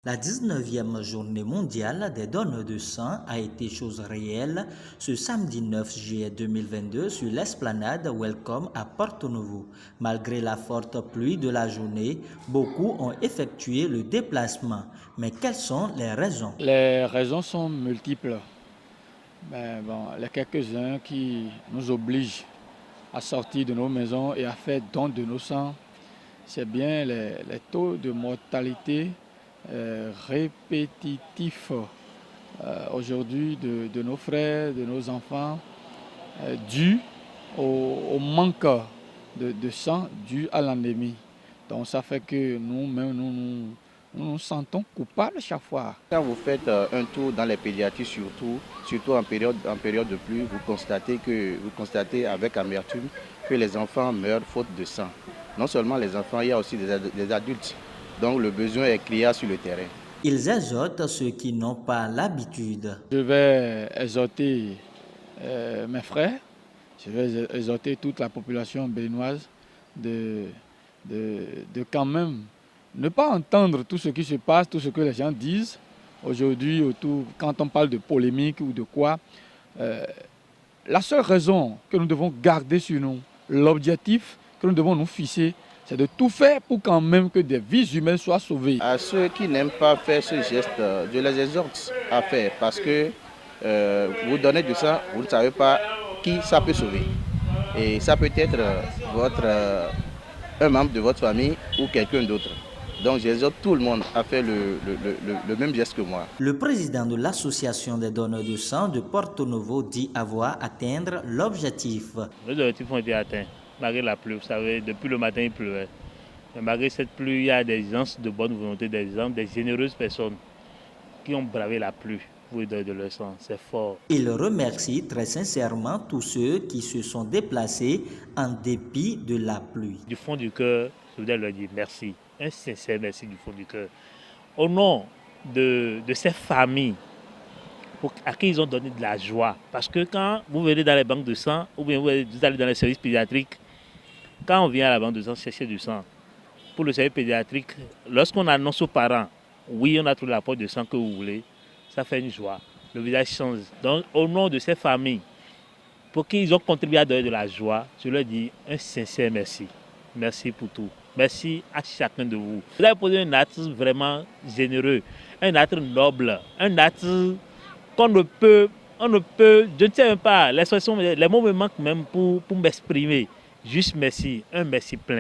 La 19e journée mondiale des dons de sang a été chose réelle ce samedi 9 juillet 2022 sur l'esplanade Welcome à Porto Novo. Malgré la forte pluie de la journée, beaucoup ont effectué le déplacement. Mais quelles sont les raisons? Les raisons sont multiples. Les quelques-uns qui nous obligent à sortir de nos maisons et à faire don de nos sangs, c'est bien les taux de mortalité répétitifs aujourd'hui de nos frères, de nos enfants, dus au manque de sang dû à l'endémie. Donc ça fait que nous-mêmes, nous nous sentons coupables chaque fois. Quand vous faites un tour dans les pédiatries surtout en période de pluie, vous constatez avec amertume que les enfants meurent faute de sang. Non seulement les enfants, il y a aussi des adultes. Donc le besoin est criard sur le terrain. Ils exhortent ceux qui n'ont pas l'habitude. Je vais exhorter mes frères, je vais exhorter toute la population béninoise de quand même ne pas entendre tout ce qui se passe, tout ce que les gens disent aujourd'hui autour, quand on parle de polémique ou de quoi. La seule raison que nous devons garder sur nous, l'objectif que nous devons nous fixer, c'est de tout faire pour quand même que des vies humaines soient sauvées. À ceux qui n'aiment pas faire ce geste, je les exhorte à faire parce que vous donnez du sang, vous ne savez pas qui ça peut sauver. Et ça peut être un membre de votre famille ou quelqu'un d'autre. Donc j'exhorte tout le monde à faire le même geste que moi. Le président de l'association des donneurs de sang de Porto Novo dit avoir atteint l'objectif. Les objectifs ont été atteints, malgré la pluie. Vous savez, depuis le matin, il pleuvait. Mais malgré cette pluie, il y a des gens de bonne volonté, des gens, des généreuses personnes qui ont bravé la pluie pour donner de leur sang. C'est fort. Il remercie très sincèrement tous ceux qui se sont déplacés en dépit de la pluie. Du fond du cœur, je voudrais leur dire merci. Un sincère merci du fond du cœur. Au nom de ces familles à qui ils ont donné de la joie. Parce que quand vous venez dans les banques de sang, ou bien vous allez dans les services pédiatriques, quand on vient à la banque de sang chercher du sang, pour le service pédiatrique, lorsqu'on annonce aux parents, oui, on a trouvé la poche de sang que vous voulez, ça fait une joie. Le visage change. Donc, au nom de ces familles, pour qui ils ont contribué à donner de la joie, je leur dis un sincère merci. Merci pour tout. Merci à chacun de vous. Vous avez posé un acte vraiment généreux, un acte noble, un acte qu'on ne peut, je ne sais même pas, l'expression, les mots me manquent même pour m'exprimer. Juste merci, un merci plein.